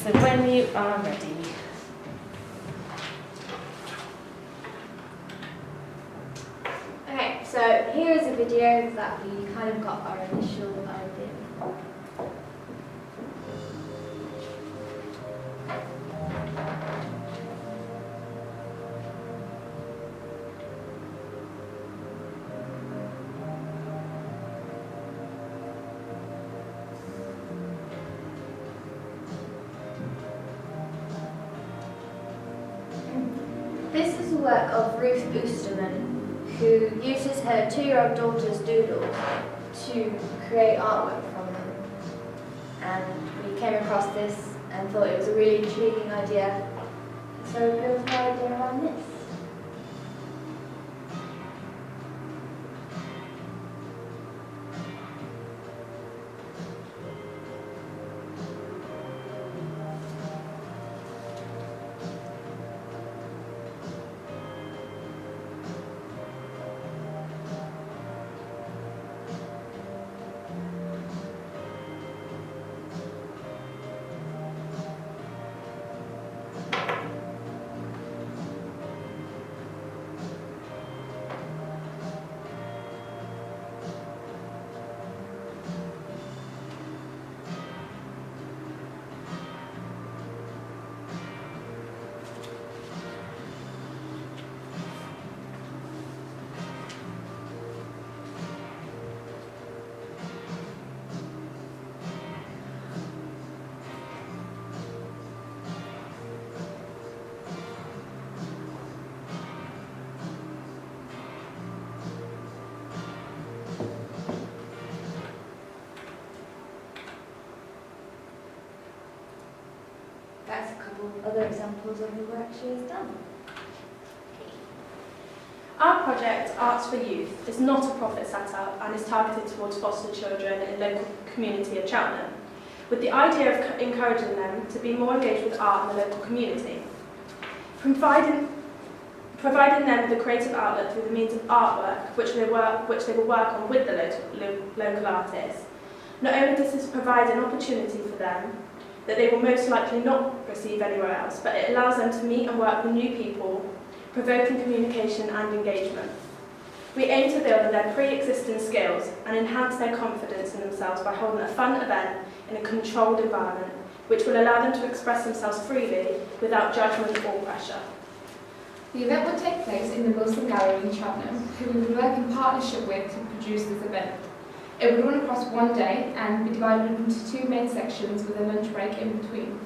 so when you are ready. Okay, so here is a video that we kind of got our initial idea from. This is the work of Ruth Oosterman, who uses her 2-year-old daughter's doodles to create artwork from them. And we came across this and thought it was a really intriguing idea, so we built our idea around this. That's a couple of other examples of the work she has done. Our project, Arts for Youth, is not a profit set-up and is targeted towards foster children in the local community of Cheltenham, with the idea of encouraging them to be more engaged with art in the local community. Providing them with a creative outlet through the means of artwork, which they will work on with the local artists. Not only does this provide an opportunity for them that they will most likely not receive anywhere else, but it allows them to meet and work with new people, provoking communication and engagement. We aim to build on their pre-existing skills and enhance their confidence in themselves by holding a fun event in a controlled environment, which will allow them to express themselves freely without judgment or pressure. The event will take place in the Wilson Gallery in Cheltenham, who we will work in partnership with to produce this event. It will run across one day and be divided into 2 main sections with a lunch break in between.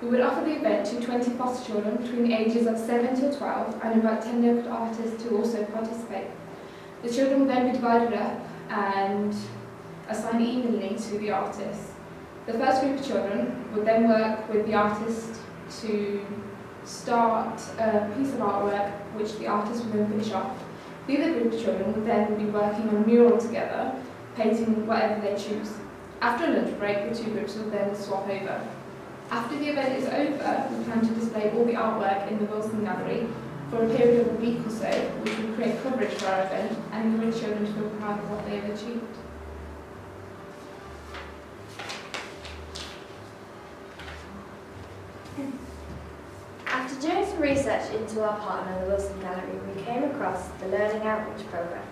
We would offer the event to 20 foster children between the ages of 7 till 12 and invite 10 local artists to also participate. The children will then be divided up and assigned evenly to the artists. The first group of children would then work with the artist to start a piece of artwork which the artist will then finish off. The other group of children would then be working on a mural together, painting whatever they choose. After a lunch break, the 2 groups will then swap over. After the event is over, we plan to display all the artwork in the Wilson Gallery for a period of a week or so, which will create coverage for our event and encourage children to feel proud of what they have achieved. After doing some research into our partner, the Wilson Gallery, we came across the Learning Outreach Programme,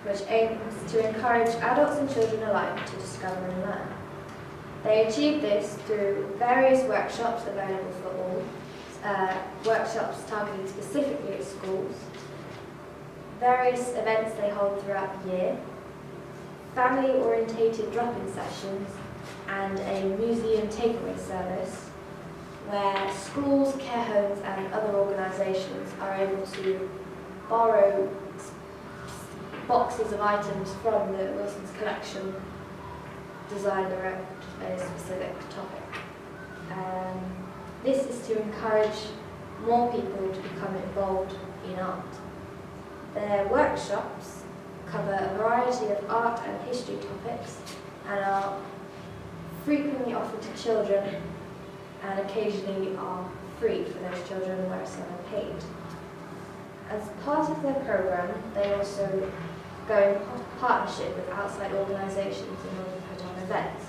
which aims to encourage adults and children alike to discover and learn. They achieve this through various workshops available for all, workshops targeted specifically at schools, various events they hold throughout the year, family-orientated drop-in sessions, and a museum takeaway service where schools, care homes and other organisations are able to borrow boxes of items from the Wilson's collection designed around a specific topic. This is to encourage more people to become involved in art. Their workshops cover a variety of art and history topics and are frequently offered to children and occasionally are free for those children where some are paid. As part of their programme, they also go in partnership with outside organisations in order to put on events,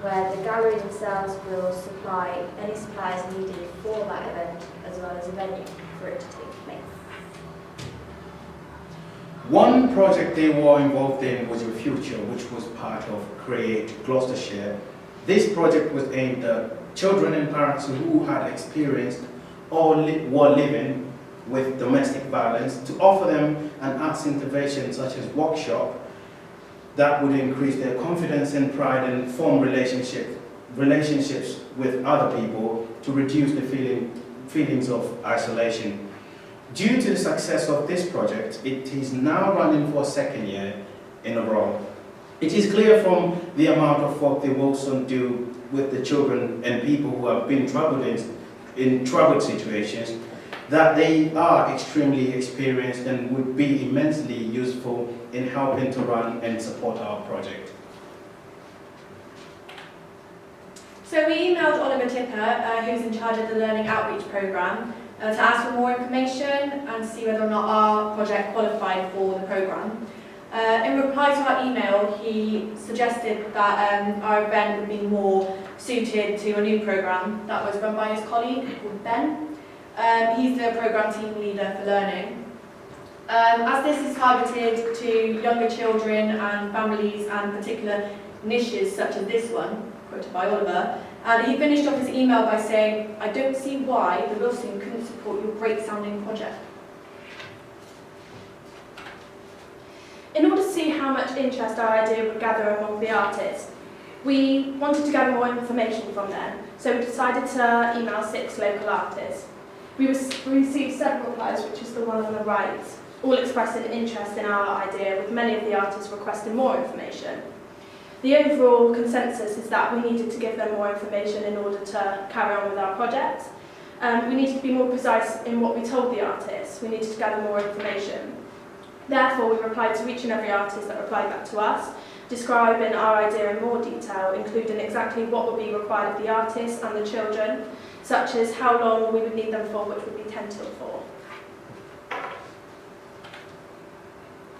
where the gallery themselves will supply any supplies needed for that event, as well as a venue for it to take place. One project they were involved in was Your Future, which was part of Create Gloucestershire. This project was aimed at children and parents who had experienced or were living with domestic violence, to offer them an arts intervention such as workshop that would increase their confidence and pride and form relationships with other people to reduce the feelings of isolation. Due to the success of this project, it is now running for a second year in a row. It is clear from the amount of work they will also do with the children and people who have been in troubled situations that they are extremely experienced and would be immensely useful in helping to run and support our project. So we emailed Oliver Tipper, who's in charge of the Learning Outreach Programme, to ask for more information and see whether or not our project qualified for the programme. In reply to our email, he suggested that our event would be more suited to a new programme that was run by his colleague called Ben. He's the programme team leader for learning. As this is targeted to younger children and families and particular niches such as this one, quoted by Oliver, and he finished off his email by saying, "I don't see why the Wilson couldn't support your great sounding project." In order to see how much interest our idea would gather among the artists, we wanted to gather more information from them, so we decided to email 6 local artists. We received several replies, which is the one on the right, all expressing interest in our idea, with many of the artists requesting more information. The overall consensus is that we needed to give them more information in order to carry on with our project. We needed to be more precise in what we told the artists. We needed to gather more information. Therefore, we replied to each and every artist that replied back to us, describing our idea in more detail, including exactly what would be required of the artists and the children, such as how long we would need them for, which would be 10 till 4.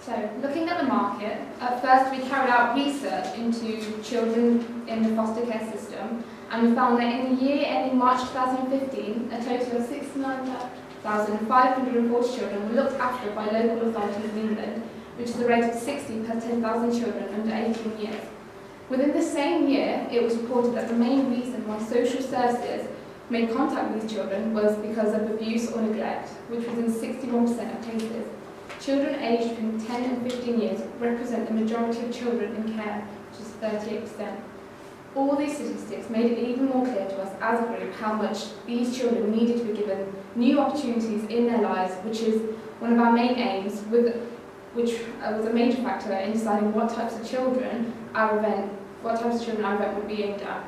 So, looking at the market, at first we carried out research into children in the foster care system, and we found that in the year ending March 2015, a total of 69,540 children were looked after by local authorities in England, which is a rate of 60 per 10,000 children under 18 years. Within the same year, it was reported that the main reason why social services made contact with these children was because of abuse or neglect, which was in 61% of cases. Children aged between 10 and 15 years represent the majority of children in care, which is 38%. All these statistics made it even more clear to us as a group how much these children needed to be given new opportunities in their lives, which is one of our main aims, which was a major factor in deciding what types of children our event would be aimed at.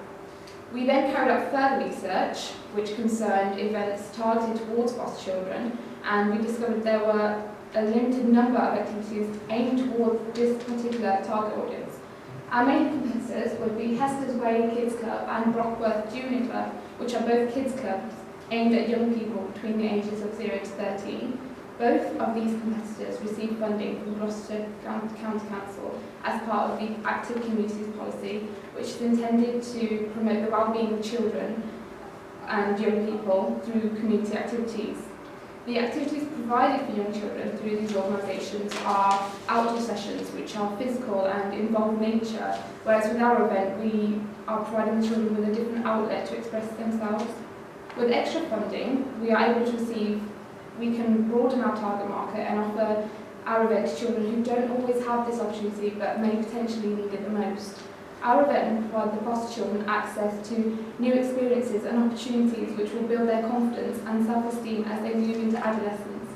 We then carried out further research, which concerned events targeted towards foster children, and we discovered there were a limited number of activities aimed towards this particular target audience. Our main competitors would be Hester's Way Kids Club and Brockworth Junior Club, which are both kids clubs aimed at young people between the ages of 0 to 13. Both of these competitors receive funding from Gloucester County Council as part of the Active Communities Policy, which is intended to promote the well-being of children and young people through community activities. The activities provided for young children through these organisations are outdoor sessions, which are physical and involve nature, whereas with our event we are providing the children with a different outlet to express themselves. With extra funding, we can broaden our target market and offer our event to children who don't always have this opportunity but may potentially need it the most. Our event will provide the foster children access to new experiences and opportunities which will build their confidence and self-esteem as they move into adolescence.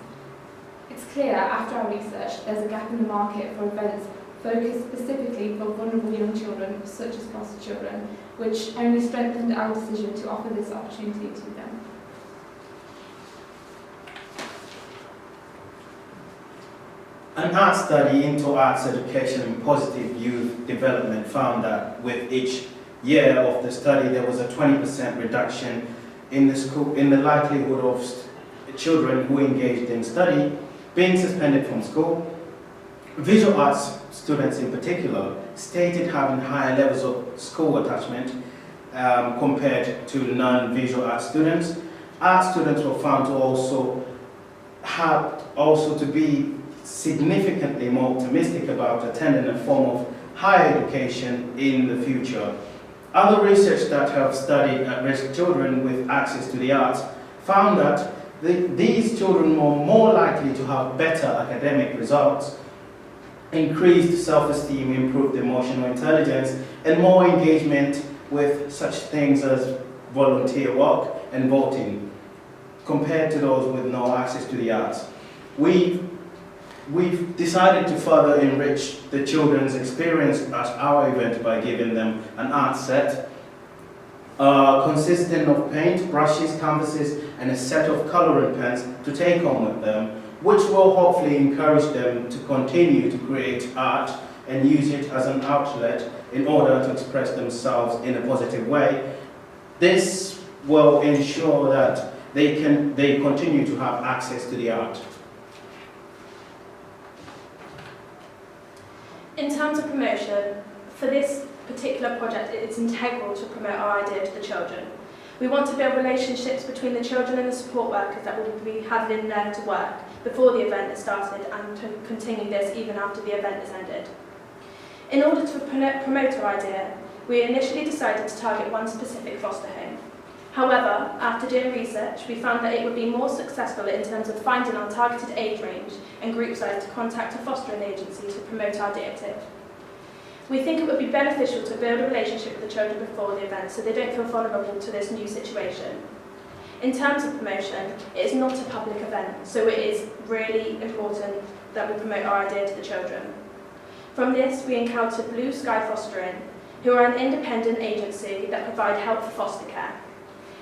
It's clear after our research there's a gap in the market for events focused specifically for vulnerable young children such as foster children, which only strengthened our decision to offer this opportunity to them. An art study into arts education and positive youth development found that with each year of the study there was a 20% reduction in the likelihood of children who engaged in study being suspended from school. Visual arts students in particular stated having higher levels of school attachment compared to non-visual art students. Art students were found to also be significantly more optimistic about attending a form of higher education in the future. Other research that have studied at-risk children with access to the arts found that these children were more likely to have better academic results, increased self-esteem, improved emotional intelligence, and more engagement with such things as volunteer work and voting, compared to those with no access to the arts. We've decided to further enrich the children's experience at our event by giving them an art set consisting of paint, brushes, canvases, and a set of coloring pens to take home with them, which will hopefully encourage them to continue to create art and use it as an outlet in order to express themselves in a positive way. This will ensure that they continue to have access to the art. In terms of promotion, for this particular project, it's integral to promote our idea to the children. We want to build relationships between the children and the support workers that will be having in there to work before the event has started, and to continue this even after the event has ended. In order to promote our idea, we initially decided to target one specific foster home. However, after doing research, we found that it would be more successful in terms of finding our targeted age range and group size to contact a fostering agency to promote our directive. We think it would be beneficial to build a relationship with the children before the event so they don't feel vulnerable to this new situation. In terms of promotion, it is not a public event, so it is really important that we promote our idea to the children. From this, we encountered Blue Sky Fostering, who are an independent agency that provide help for foster care.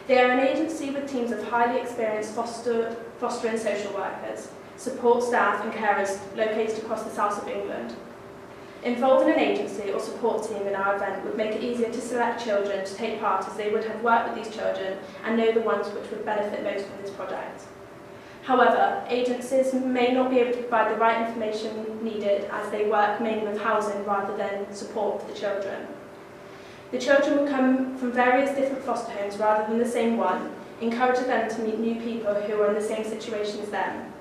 They are an agency with teams of highly experienced fostering social workers, support staff and carers located across the south of England. Involving an agency or support team in our event would make it easier to select children to take part, as they would have worked with these children and know the ones which would benefit most from this project. However, agencies may not be able to provide the right information needed, as they work mainly with housing rather than support for the children. The children will come from various different foster homes rather than the same one, encouraging them to meet new people who are in the same situation as them.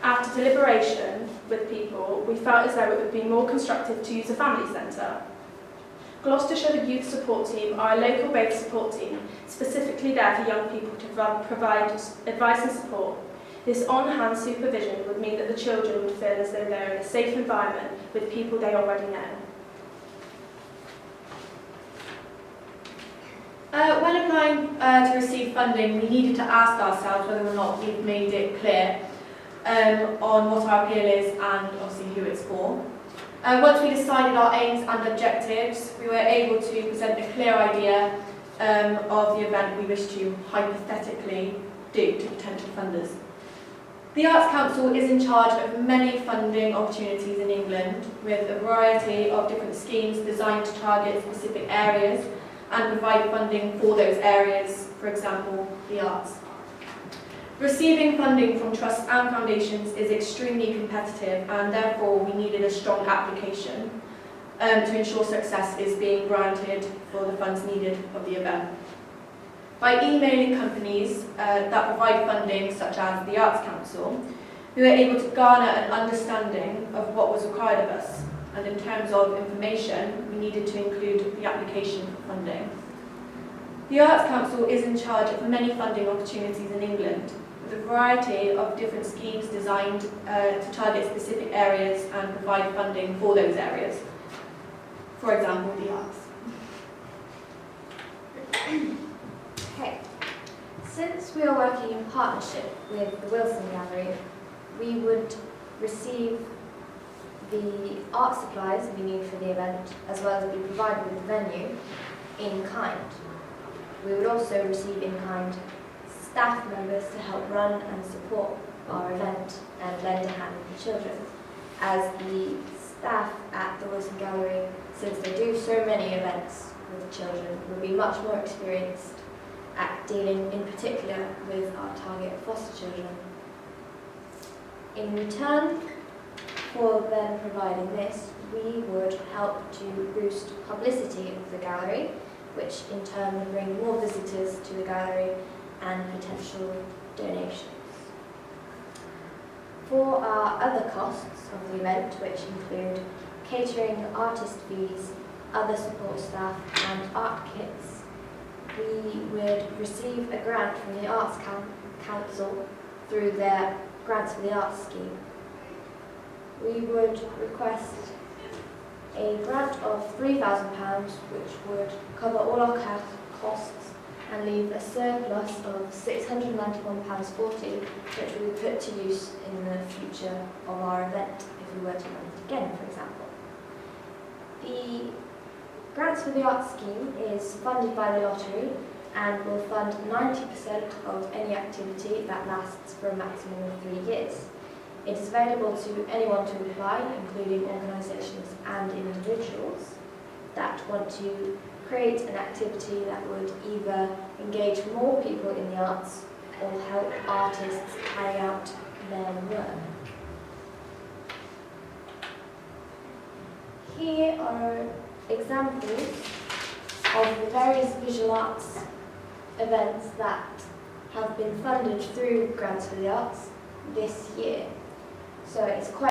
After deliberation with people, we felt as though it would be more constructive to use a family centre. Gloucestershire Youth Support Team are a local-based support team, specifically there for young people to provide advice and support. This on-hand supervision would mean that the children would feel as though they're in a safe environment with people they already know. When applying to receive funding, we needed to ask ourselves whether or not we've made it clear on what our appeal is and obviously who it's for. Once we decided our aims and objectives, we were able to present a clear idea of the event we wish to hypothetically do to potential funders. The Arts Council is in charge of many funding opportunities in England, with a variety of different schemes designed to target specific areas and provide funding for those areas, for example, the arts. Receiving funding from trusts and foundations is extremely competitive, and therefore we needed a strong application to ensure success is being granted for the funds needed of the event. By emailing companies that provide funding, such as the Arts Council, we were able to garner an understanding of what was required of us, and in terms of information, we needed to include the application for funding. The Arts Council is in charge of many funding opportunities in England, with a variety of different schemes designed to target specific areas and provide funding for those areas. For example, the arts. Okay. Since we are working in partnership with the Wilson Gallery, we would receive the art supplies we need for the event, as well as be provided with the venue, in kind. We would also receive in kind staff members to help run and support our event and lend a hand to the children, as the staff at the Wilson Gallery, since they do so many events with the children, would be much more experienced at dealing in particular with our target foster children. In return for them providing this, we would help to boost publicity of the gallery, which in turn would bring more visitors to the gallery and potential donations. For our other costs of the event, which include catering, artist fees, other support staff and art kits, we would receive a grant from the Arts Council through their Grants for the Arts scheme. We would request a grant of £3,000 which would cover all our costs and leave a surplus of £691.40 which we would put to use in the future of our event if we were to run it again, for example. The Grants for the Arts scheme is funded by the lottery and will fund 90% of any activity that lasts for a maximum of 3 years. It is available to anyone to apply, including organisations and individuals that want to create an activity that would either engage more people in the arts or help artists carry out their work. Here are examples of the various visual arts events that have been funded through Grants for the Arts this year. So it's quite